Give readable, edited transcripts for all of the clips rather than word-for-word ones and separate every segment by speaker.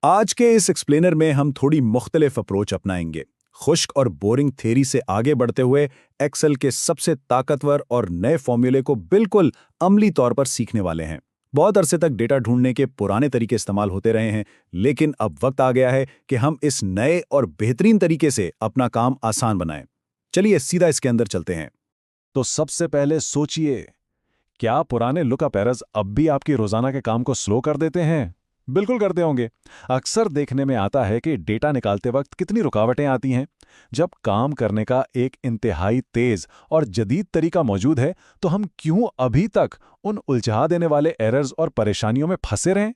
Speaker 1: आज के इस एक्सप्लेनर में हम थोड़ी मुख्तलिफ अप्रोच अपनाएंगे। खुश्क और बोरिंग थ्योरी से आगे बढ़ते हुए एक्सेल के सबसे ताकतवर और नए फॉर्मूले को बिल्कुल अमली तौर पर सीखने वाले हैं। बहुत अरसे तक डेटा ढूंढने के पुराने तरीके इस्तेमाल होते रहे हैं, लेकिन अब वक्त आ गया है कि हम इस नए और बेहतरीन तरीके से अपना काम आसान बनाएं। चलिए सीधा इसके अंदर चलते हैं।
Speaker 2: तो सबसे पहले सोचिए, क्या पुराने लुकअप एरर्स अब भी आपकी रोजाना के काम को स्लो कर देते हैं? बिल्कुल करते होंगे। अक्सर देखने में आता है कि डेटा निकालते वक्त कितनी रुकावटें आती हैं। जब काम करने का एक इंतहाई तेज और जदीद तरीका मौजूद है, तो हम क्यों अभी तक उन उलझा देने वाले एरर्स और परेशानियों में फंसे रहें?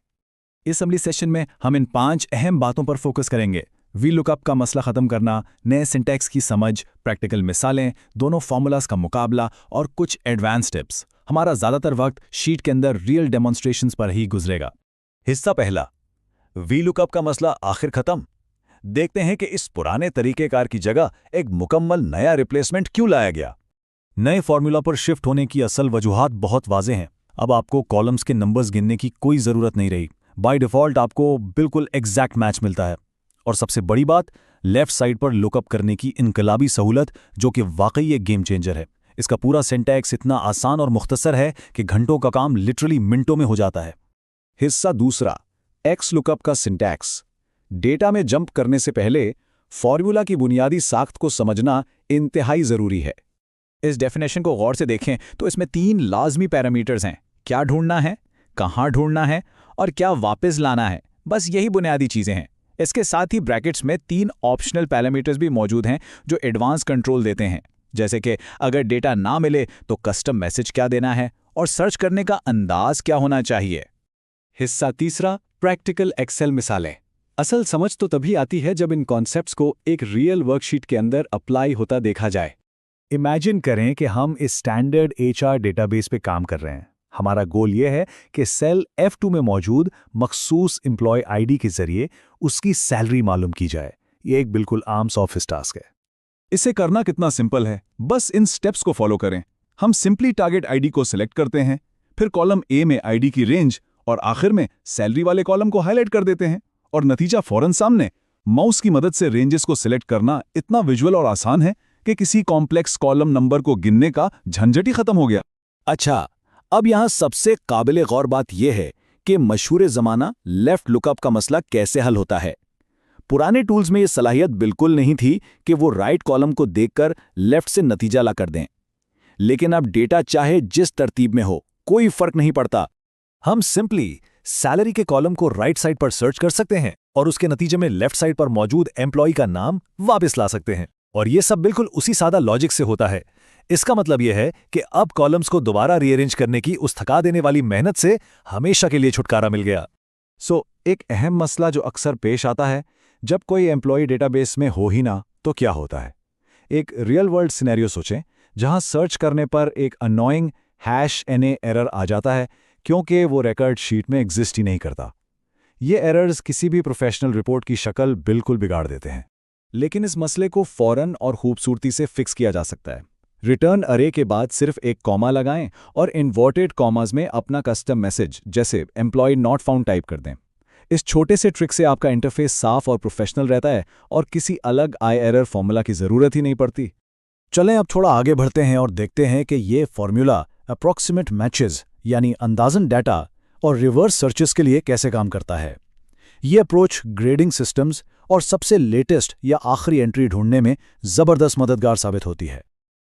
Speaker 1: इस अगली सेशन में हम इन 5 अहम बातों पर फोकस करेंगे। वी लुकअप का मसला खत्म करना, नए सिंटैक्स की समझ, प्रैक्टिकल मिसालें, दोनों फॉर्मूलाज का मुकाबला और कुछ एडवांस टिप्स। हमारा ज़्यादातर वक्त शीट के अंदर रियल डेमोन्स्ट्रेशंस पर ही गुजरेगा।
Speaker 3: हिस्सा पहला, वी लुकअप का मसला आखिर खत्म। देखते हैं कि इस पुराने तरीकेकार की जगह एक मुकम्मल नया रिप्लेसमेंट क्यों लाया गया।
Speaker 1: नए फॉर्मूला पर शिफ्ट होने की असल वजूहात बहुत वाज़ेह हैं। अब आपको कॉलम्स के नंबर्स गिनने की कोई ज़रूरत नहीं रही। बाय डिफ़ॉल्ट आपको बिल्कुल एग्जैक्ट मैच मिलता है। और सबसे बड़ी बात, लेफ्ट साइड पर लुकअप करने की इनकलाबी सहूलत, जो कि वाकई एक गेम चेंजर है। इसका पूरा सिंटैक्स इतना आसान और मुख्तसर है कि घंटों का काम लिटरली मिनटों में हो जाता है।
Speaker 2: हिस्सा दूसरा, एक्स लुकअप का सिंटैक्स। डेटा में जंप करने से पहले फॉर्मूला की बुनियादी साख्त को समझना इंतहाई ज़रूरी है।
Speaker 3: इस डेफिनेशन को गौर से देखें तो इसमें 3 लाजमी पैरामीटर्स हैं। क्या ढूंढना है, कहाँ ढूंढना है और क्या वापस लाना है। बस यही बुनियादी चीज़ें हैं। इसके साथ ही ब्रैकेट्स में 3 ऑप्शनल पैरामीटर्स भी मौजूद हैं जो एडवांस कंट्रोल देते हैं, जैसे कि अगर डेटा ना मिले तो कस्टम मैसेज क्या देना है और सर्च करने का अंदाज क्या होना चाहिए।
Speaker 2: हिस्सा तीसरा, प्रैक्टिकल एक्सेल मिसालें। असल समझ तो तभी आती है जब इन कॉन्सेप्ट्स को एक रियल वर्कशीट के अंदर अप्लाई होता देखा जाए।
Speaker 1: इमेजिन करें कि हम इस स्टैंडर्ड एचआर डेटाबेस पे काम कर रहे हैं। हमारा गोल यह है कि सेल F2 में मौजूद मखसूस एम्प्लॉय आईडी के जरिए उसकी सैलरी मालूम की जाए। ये एक बिल्कुल आम ऑफिस टास्क है।
Speaker 2: इसे करना कितना सिंपल है, बस इन स्टेप्स को फॉलो करें। हम सिंपली टारगेट आईडी को सिलेक्ट करते हैं, फिर कॉलम ए में आईडी की रेंज और आखिर में सैलरी वाले कॉलम को हाईलाइट कर देते हैं और नतीजा फौरन सामने। माउस की मदद से रेंजेस को सिलेक्ट करना इतना विजुअल और आसान है कि किसी कॉम्प्लेक्स कॉलम नंबर को गिनने का झंझट ही खत्म हो गया।
Speaker 3: अच्छा, अब यहाँ सबसे काबिले गौर बात यह है कि मशहूर ज़माना लेफ्ट लुकअप का मसला कैसे हल होता है। पुराने टूल्स में यह सलाहियत बिल्कुल नहीं थी कि वो राइट कॉलम को देखकर लेफ्ट से नतीजा ला कर दें। लेकिन अब डेटा चाहे जिस तरतीब में हो, कोई फर्क नहीं पड़ता।
Speaker 1: हम सिंपली सैलरी के कॉलम को राइट साइड पर सर्च कर सकते हैं और उसके नतीजे में लेफ्ट साइड पर मौजूद एम्प्लॉय का नाम वापस ला सकते हैं। और ये सब बिल्कुल उसी सादा लॉजिक से होता है। इसका मतलब यह है कि अब कॉलम्स को दोबारा रीअरेंज करने की उस थका देने वाली मेहनत से हमेशा के लिए छुटकारा मिल गया।
Speaker 2: एक अहम मसला जो अक्सर पेश आता है, जब कोई एम्प्लॉय डेटाबेस में हो ही ना तो क्या होता है। एक रियल वर्ल्ड सिनेरियो सोचें जहां सर्च करने पर एक अनोइंग #NA एरर आ जाता है क्योंकि वो रिकॉर्ड शीट में एग्जिस्ट ही नहीं करता। ये एरर्स किसी भी प्रोफेशनल रिपोर्ट की शक्ल बिल्कुल बिगाड़ देते हैं। लेकिन इस मसले को फौरन और खूबसूरती से फिक्स किया जा सकता है। रिटर्न अरे के बाद सिर्फ एक कॉमा लगाएं और इन्वर्टेड कॉमास में अपना कस्टम मैसेज जैसे एम्प्लॉय नॉट फाउंड टाइप कर दें। इस छोटे से ट्रिक से आपका इंटरफेस साफ और प्रोफेशनल रहता है और किसी अलग आई एरर फॉर्मूला की ज़रूरत ही नहीं पड़ती।
Speaker 1: चलें अब थोड़ा आगे बढ़ते हैं और देखते हैं कि ये फॉर्मूला अप्रॉक्सीमेट मैचेस यानी अंदाज़न डाटा और रिवर्स सर्चेस के लिए कैसे काम करता है। ये अप्रोच ग्रेडिंग सिस्टम्स और सबसे लेटेस्ट या आखिरी एंट्री ढूंढने में ज़बरदस्त मददगार साबित होती है।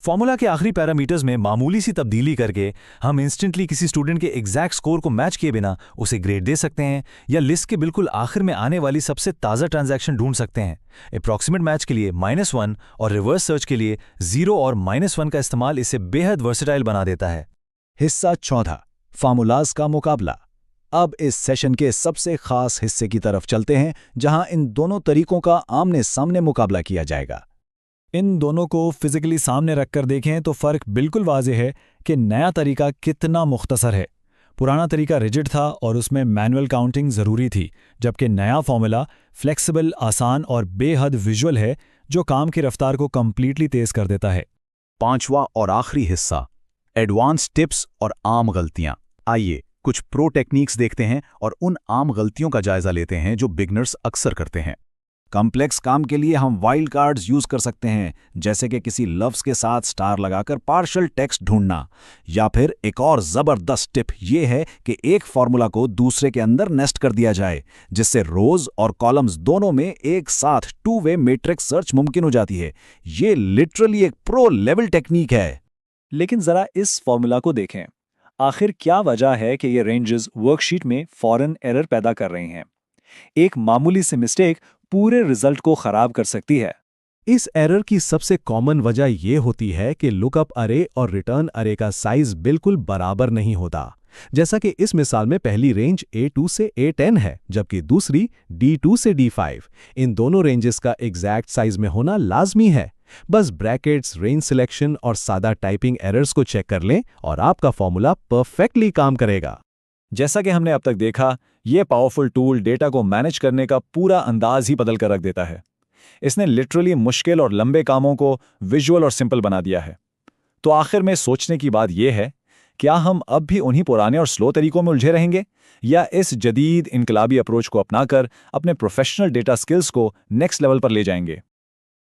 Speaker 4: फॉर्मूला के आखिरी पैरामीटर्स में मामूली सी तब्दीली करके हम इंस्टेंटली किसी स्टूडेंट के एग्जैक्ट स्कोर को मैच किए बिना उसे ग्रेड दे सकते हैं, या लिस्ट के बिल्कुल आखिर में आने वाली सबसे ताज़ा ट्रांजैक्शन ढूंढ सकते हैं। अप्रॉक्सीमेट मैच के लिए -1 और रिवर्स सर्च के लिए 0 और -1 का इस्तेमाल इसे बेहद वर्सेटाइल बना देता है।
Speaker 1: हिस्सा चौथा, फार्मूलाज का मुकाबला। अब इस सेशन के सबसे खास हिस्से की तरफ चलते हैं जहां इन दोनों तरीकों का आमने सामने मुकाबला किया जाएगा। इन दोनों को फिजिकली सामने रखकर देखें तो फ़र्क बिल्कुल वाज़ेह है कि नया तरीका कितना मुख्तसर है। पुराना तरीका रिजिड था और उसमें मैनुअल काउंटिंग ज़रूरी थी, जबकि नया फॉर्मूला फ्लेक्सिबल, आसान और बेहद विजुअल है, जो काम की रफ्तार को कंप्लीटली तेज़ कर देता है।
Speaker 3: पांचवा और आखिरी हिस्सा, एडवांस टिप्स और आम गलतियां। आइए
Speaker 1: कुछ प्रो टेक्निक्स देखते हैं और उन आम गलतियों का जायजा लेते हैं जो बिगनर्स अक्सर करते हैं। कॉम्प्लेक्स काम के लिए हम वाइल्ड कार्ड्स यूज कर सकते हैं, जैसे कि किसी लफ्ज के साथ स्टार लगाकर पार्शियल टेक्स्ट ढूंढना। या फिर एक और जबरदस्त टिप ये है कि एक फॉर्मूला को दूसरे के अंदर नेस्ट कर दिया जाए, जिससे रोज और कॉलम्स दोनों में एक साथ 2-वे मैट्रिक्स सर्च मुमकिन हो जाती है। ये लिटरली एक प्रो लेवल टेक्निक है।
Speaker 3: लेकिन जरा इस फॉर्मूला को देखें, आखिर क्या वजह है कि ये रेंजेस वर्कशीट में फौरन एरर पैदा कर रही हैं? एक मामूली सी मिस्टेक पूरे रिजल्ट को खराब कर सकती है।
Speaker 2: इस एरर की सबसे कॉमन वजह यह होती है कि लुकअप अरे और रिटर्न अरे का साइज बिल्कुल बराबर नहीं होता। जैसा कि इस मिसाल में पहली रेंज A2 से A10 है, जबकि दूसरी D2 से D5। इन दोनों रेंजेस का एग्जैक्ट साइज में होना लाजमी है। बस ब्रैकेट्स, रेंज सिलेक्शन और सादा टाइपिंग एरर्स को चेक कर लें और आपका फॉर्मूला परफेक्टली काम करेगा।
Speaker 3: जैसा कि हमने अब तक देखा, ये पावरफुल टूल डेटा को मैनेज करने का पूरा अंदाज ही बदल कर रख देता है। इसने लिटरली मुश्किल और लंबे कामों को विजुअल और सिंपल बना दिया है। तो आखिर में सोचने की बात यह है, क्या हम अब भी उन्हीं पुराने और स्लो तरीकों में उलझे रहेंगे, या इस जदीद इनकलाबी अप्रोच को अपनाकर अपने प्रोफेशनल डेटा स्किल्स को नेक्स्ट लेवल पर ले जाएंगे?